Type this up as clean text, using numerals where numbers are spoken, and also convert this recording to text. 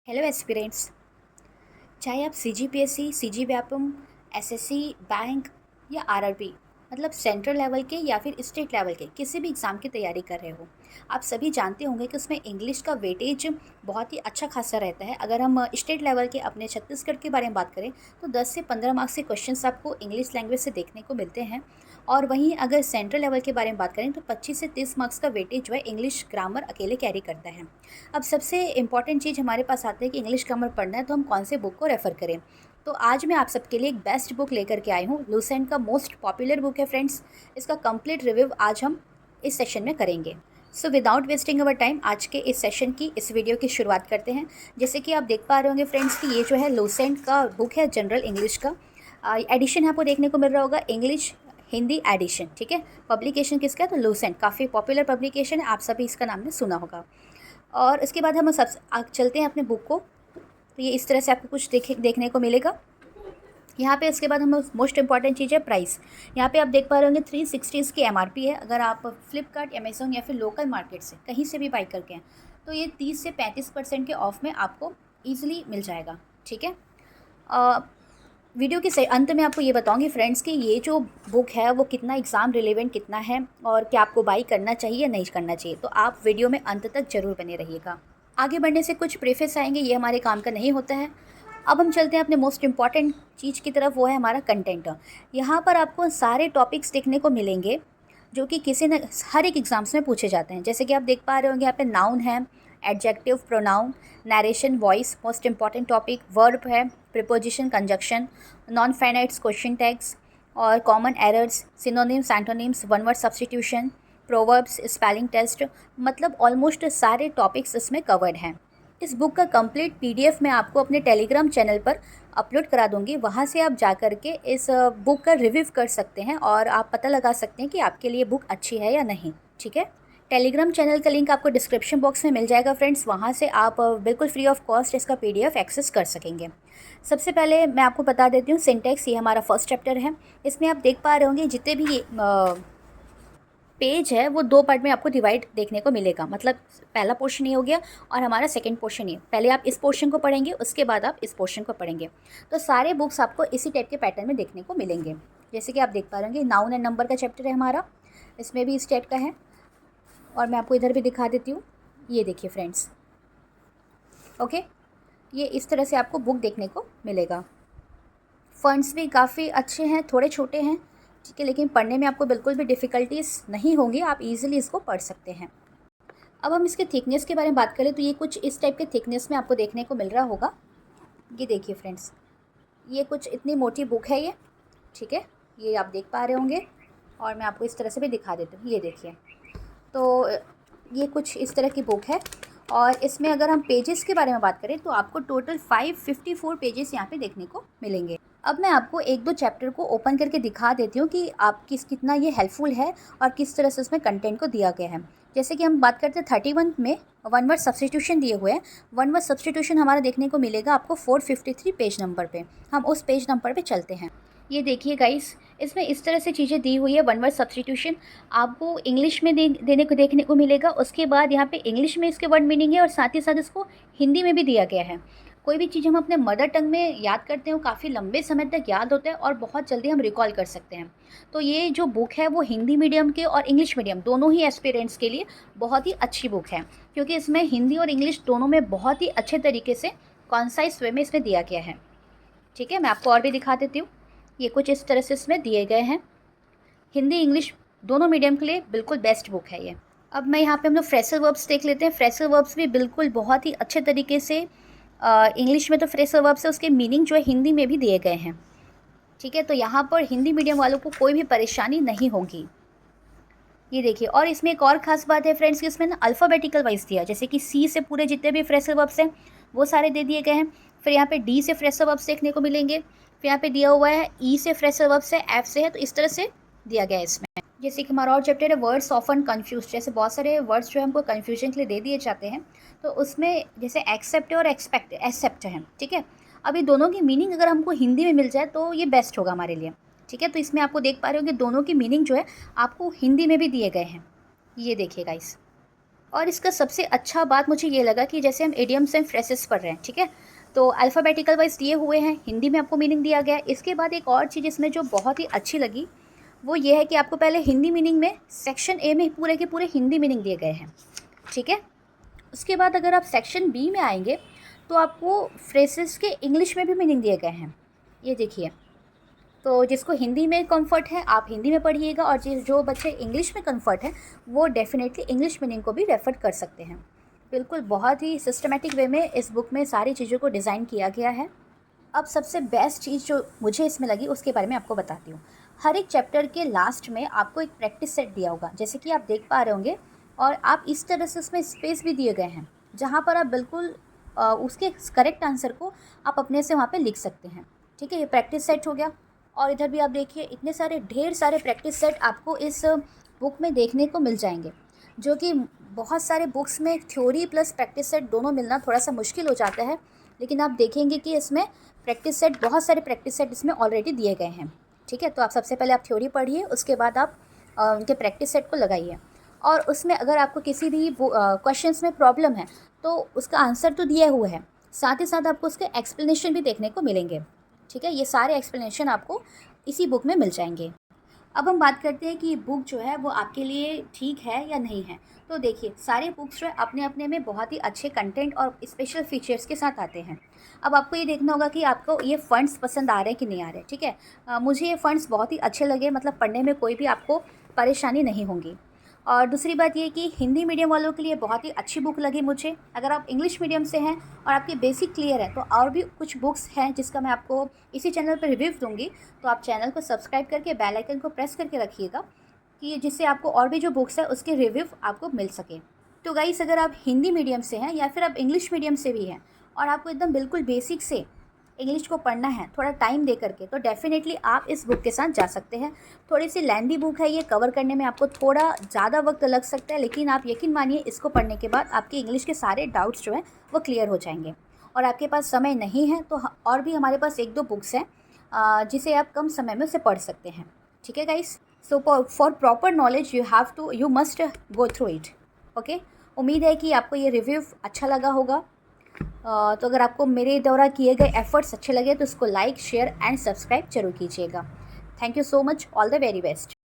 Hello aspirants. चाहे आप CGPSC, CG Vyapam, SSC, bank या आरआरबी मतलब सेंट्रल लेवल के या फिर स्टेट लेवल के किसी भी एग्ज़ाम की तैयारी कर रहे हो, आप सभी जानते होंगे कि उसमें इंग्लिश का वेटेज बहुत ही अच्छा खासा रहता है। अगर हम स्टेट लेवल के अपने छत्तीसगढ़ के बारे में बात करें तो 10 से 15 मार्क्स के क्वेश्चंस आपको इंग्लिश लैंग्वेज से देखने को मिलते हैं। और वहीं अगर सेंट्रल लेवल के बारे में बात करें तो 25 से 30 मार्क्स का वेटेज जो है इंग्लिश ग्रामर अकेले कैरी करता है। अब सबसे इम्पॉर्टेंट चीज़ हमारे पास आती है कि इंग्लिश ग्रामर पढ़ना है तो हम कौन से बुक को रेफ़र करें। तो आज मैं आप सबके लिए एक बेस्ट बुक लेकर के आई हूँ। लूसेंट का मोस्ट पॉपुलर बुक है फ्रेंड्स। इसका कंप्लीट रिव्यू आज हम इस सेशन में करेंगे। So without wasting our time आज के इस सेशन की इस वीडियो की शुरुआत करते हैं। जैसे कि आप देख पा रहे होंगे फ्रेंड्स कि ये जो है लूसेंट का बुक है जनरल इंग्लिश का। एडिशन आपको देखने को मिल रहा होगा इंग्लिश हिंदी एडिशन, ठीक है। पब्लिकेशन किसका है तो लूसेंट, काफ़ी पॉपुलर पब्लिकेशन है, आप सभी इसका नाम ने सुना होगा। और इसके बाद हम चलते हैं अपने बुक को। तो ये इस तरह से आपको कुछ देखने को मिलेगा। यहाँ पे इसके बाद हम मोस्ट इंपॉर्टेंट चीज़ है प्राइस। यहाँ पे आप देख पा रहे होंगे 360 इसकी एमआरपी है। अगर आप फ्लिपकार्ट, अमेज़ॉन या फिर लोकल मार्केट से कहीं से भी बाई करके हैं तो ये 30 से 35% के ऑफ में आपको ईजिली मिल जाएगा, ठीक है। वीडियो के अंत में आपको ये बताऊंगी फ्रेंड्स कि ये जो बुक है वो कितना एग्ज़ाम रिलेवेंट कितना है और क्या आपको बाई करना चाहिए या नहीं करना चाहिए। तो आप वीडियो में अंत तक ज़रूर बने रहिएगा। आगे बढ़ने से कुछ प्रेफेस आएंगे, ये हमारे काम का नहीं होता है। अब हम चलते हैं अपने मोस्ट इम्पॉर्टेंट चीज़ की तरफ, वो है हमारा कंटेंट। यहाँ पर आपको सारे टॉपिक्स देखने को मिलेंगे जो कि किसी न हर एक एग्ज़ाम्स में पूछे जाते हैं। जैसे कि आप देख पा रहे होंगे यहाँ पे नाउन है, adjective, pronoun, narration, voice, most important topic, verb है, preposition, conjunction, non finites, question tags और common errors, synonyms, antonyms, one word substitution, proverbs, spelling test, मतलब ऑलमोस्ट सारे टॉपिक्स इसमें कवर्ड हैं। इस बुक का कंप्लीट पीडीएफ मैं आपको अपने टेलीग्राम चैनल पर अपलोड करा दूंगी। वहाँ से आप जा कर के इस बुक का रिव्यू कर सकते हैं और आप पता लगा सकते हैं कि आपके लिए बुक अच्छी है या नहीं, ठीक है। टेलीग्राम चैनल का लिंक आपको डिस्क्रिप्शन बॉक्स में मिल जाएगा फ्रेंड्स। वहाँ से आप बिल्कुल फ्री ऑफ कॉस्ट इसका पीडीएफ एक्सेस कर सकेंगे। सबसे पहले मैं आपको बता देती हूँ सिंटैक्स, ये हमारा फर्स्ट चैप्टर है। इसमें आप देख पा रहे होंगे जितने भी पेज है वो दो पार्ट में आपको डिवाइड देखने को मिलेगा। मतलब पहला पोर्शन ये हो गया और हमारा सेकंड पोर्शन ये। पहले आप इस पोर्शन को पढ़ेंगे, उसके बाद आप इस पोर्शन को पढ़ेंगे। तो सारे बुक्स आपको इसी टाइप के पैटर्न में देखने को मिलेंगे। जैसे कि आप देख पा रहे होंगे नाउन एंड नंबर का चैप्टर है हमारा, इसमें भी इस टाइप का है। और मैं आपको इधर भी दिखा देती हूँ, ये देखिए फ्रेंड्स, ओके। ये इस तरह से आपको बुक देखने को मिलेगा। फंड्स भी काफ़ी अच्छे हैं, थोड़े छोटे हैं, ठीक है, लेकिन पढ़ने में आपको बिल्कुल भी डिफ़िकल्टीज नहीं होंगी, आप इजीली इसको पढ़ सकते हैं। अब हम इसके थिकनेस के बारे में बात करें तो ये कुछ इस टाइप के थिकनेस में आपको देखने को मिल रहा होगा। ये देखिए फ्रेंड्स, ये कुछ इतनी मोटी बुक है ये, ठीक है, ये आप देख पा रहे होंगे। और मैं आपको इस तरह से भी दिखा देती हूँ, ये देखिए। तो ये कुछ इस तरह की बुक है। और इसमें अगर हम पेजेस के बारे में बात करें तो आपको टोटल 554 पेजेस यहाँ पे देखने को मिलेंगे। अब मैं आपको एक दो चैप्टर को ओपन करके दिखा देती हूँ कि आप कितना ये हेल्पफुल है और किस तरह से उसमें कंटेंट को दिया गया है। जैसे कि हम बात करते हैं 31 में वन वर्ड सब्स्टिट्यूशन दिए हुए हैं। वन वर्ड सब्स्टिट्यूशन हमारा देखने को मिलेगा आपको 453 पेज नंबर पे। हम उस पेज नंबर पे चलते हैं। ये देखिए गाइस, इसमें इस तरह से चीज़ें दी हुई है। वन वर्ड सब्स्टिट्यूशन आपको इंग्लिश में देखने को मिलेगा। उसके बाद यहाँ पे इंग्लिश में इसके वर्ड मीनिंग है और साथ ही साथ इसको हिंदी में भी दिया गया है। कोई भी चीज़ हम अपने मदर टंग में याद करते हैं वो काफ़ी लंबे समय तक याद होता है और बहुत जल्दी हम रिकॉल कर सकते हैं। तो ये जो बुक है वो हिंदी मीडियम के और इंग्लिश मीडियम दोनों ही एस्पिरेंट्स के लिए बहुत ही अच्छी बुक है, क्योंकि इसमें हिंदी और इंग्लिश दोनों में बहुत ही अच्छे तरीके से कॉन्साइज वे में इसमें दिया गया है, ठीक है। मैं आपको और भी दिखा देती हूँ। ये कुछ इस तरह से इसमें दिए गए हैं। हिंदी इंग्लिश दोनों मीडियम के लिए बिल्कुल बेस्ट बुक है ये। अब मैं यहाँ पे हम लोग फ्रेजल वर्ब्स देख लेते हैं। फ्रेजल वर्ब्स भी बिल्कुल बहुत ही अच्छे तरीके से इंग्लिश में तो फ्रेजल वर्ब्स है, उसके मीनिंग जो है हिंदी में भी दिए गए हैं, ठीक है। तो यहाँ पर हिंदी मीडियम वालों को कोई भी परेशानी नहीं होगी। ये देखिए, और इसमें एक और ख़ास बात है फ्रेंड्स कि इसमें ना अल्फ़ाबेटिकल वाइज दिया, जैसे कि सी से पूरे जितने भी फ्रेजल वर्ब्स हैं वो सारे दे दिए गए हैं। फिर यहाँ पे डी से फ्रेजल वर्ब्स देखने को मिलेंगे। फिर यहाँ पे दिया हुआ है ई से फ्रेजल वर्ब्स है, एफ से है, तो इस तरह से दिया गया है इसमें। जैसे कि हमारा और चैप्टर है वर्ड्स ऑफन कन्फ्यूज, जैसे बहुत सारे वर्ड्स जो है हमको कन्फ्यूजन के लिए दे दिए जाते हैं। तो उसमें जैसे एक्सेप्ट और एक्सेप्ट है, ठीक है। अभी दोनों की मीनिंग अगर हमको हिंदी में मिल जाए तो ये बेस्ट होगा हमारे लिए, ठीक है। तो इसमें आपको देख पा रहे हो कि दोनों की मीनिंग जो है आपको हिंदी में भी दिए गए हैं। ये देखिए गाइस, और इसका सबसे अच्छा बात मुझे ये लगा कि जैसे हम इडियम्स एंड फ्रेजेस पढ़ रहे हैं, ठीक है, तो अल्फ़ाबेटिकल वाइज़ दिए हुए हैं, हिंदी में आपको मीनिंग दिया गया है। इसके बाद एक और चीज़ इसमें जो बहुत ही अच्छी लगी, वो ये है कि आपको पहले हिंदी मीनिंग में सेक्शन ए में पूरे के पूरे हिंदी मीनिंग दिए गए हैं, ठीक है। उसके बाद अगर आप सेक्शन बी में आएंगे तो आपको फ्रेजेस के इंग्लिश में भी मीनिंग दिए गए हैं, ये देखिए। तो जिसको हिंदी में कंफर्ट है आप हिंदी में पढ़िएगा, और जो बच्चे इंग्लिश में कंफर्ट है वो डेफिनेटली इंग्लिश मीनिंग को भी रेफर कर सकते हैं। बिल्कुल बहुत ही सिस्टमेटिक वे में इस बुक में सारी चीज़ों को डिज़ाइन किया गया है। अब सबसे बेस्ट चीज़ जो मुझे इसमें लगी उसके बारे में आपको बताती हूँ। हर एक चैप्टर के लास्ट में आपको एक प्रैक्टिस सेट दिया होगा, जैसे कि आप देख पा रहे होंगे, और आप इस तरह से उसमें स्पेस भी दिए गए हैं जहाँ पर आप बिल्कुल उसके करेक्ट आंसर को आप अपने से वहाँ पे लिख सकते हैं, ठीक है। ये प्रैक्टिस सेट हो गया। और इधर भी आप देखिए इतने सारे ढेर सारे प्रैक्टिस सेट आपको इस बुक में देखने को मिल जाएंगे, जो कि बहुत सारे बुक्स में थ्योरी प्लस प्रैक्टिस सेट दोनों मिलना थोड़ा सा मुश्किल हो जाता है, लेकिन आप देखेंगे कि इसमें प्रैक्टिस सेट, बहुत सारे प्रैक्टिस सेट इसमें ऑलरेडी दिए गए हैं, ठीक है। तो आप सबसे पहले आप थ्योरी पढ़िए, उसके बाद आप उनके प्रैक्टिस सेट को लगाइए, और उसमें अगर आपको किसी भी क्वेश्चंस में प्रॉब्लम है तो उसका आंसर तो दिया हुआ है, साथ ही साथ आपको उसके एक्सप्लेनेशन भी देखने को मिलेंगे, ठीक है। ये सारे एक्सप्लेनेशन आपको इसी बुक में मिल जाएंगे। अब हम बात करते हैं कि ये बुक जो है वो आपके लिए ठीक है या नहीं है। तो देखिए सारे बुक्स जो है अपने अपने में बहुत ही अच्छे कंटेंट और स्पेशल फीचर्स के साथ आते हैं। अब आपको ये देखना होगा कि आपको ये फ़ंड्स पसंद आ रहे हैं कि नहीं आ रहे, ठीक है। मुझे ये फ़ंड्स बहुत ही अच्छे लगे, मतलब पढ़ने में कोई भी आपको परेशानी नहीं होगी। और दूसरी बात ये कि हिंदी मीडियम वालों के लिए बहुत ही अच्छी बुक लगी मुझे। अगर आप इंग्लिश मीडियम से हैं और आपके बेसिक क्लियर है तो और भी कुछ बुक्स हैं जिसका मैं आपको इसी चैनल पर रिव्यू दूंगी, तो आप चैनल को सब्सक्राइब करके बेल आइकन को प्रेस करके रखिएगा कि जिससे आपको और भी जो बुक्स है उसके रिव्यू आपको मिल सके। तो गाइस, अगर आप हिंदी मीडियम से हैं या फिर आप इंग्लिश मीडियम से भी हैं और आपको एकदम बिल्कुल बेसिक से इंग्लिश को पढ़ना है थोड़ा टाइम दे करके, तो डेफिनेटली आप इस बुक के साथ जा सकते हैं। थोड़ी सी लेंदी बुक है, ये कवर करने में आपको थोड़ा ज़्यादा वक्त लग सकता है, लेकिन आप यकीन मानिए इसको पढ़ने के बाद आपके इंग्लिश के सारे डाउट्स जो हैं वो क्लियर हो जाएंगे। और आपके पास समय नहीं है तो और भी हमारे पास एक दो बुक्स हैं जिसे आप कम समय में उसे पढ़ सकते हैं, ठीक है guys. So for proper knowledge you must go through it, okay. उम्मीद है कि आपको ये रिव्यू अच्छा लगा होगा। तो अगर आपको मेरे द्वारा किए गए एफर्ट्स अच्छे लगे तो इसको लाइक, शेयर एंड सब्सक्राइब जरूर कीजिएगा। Thank you so much, all the very best.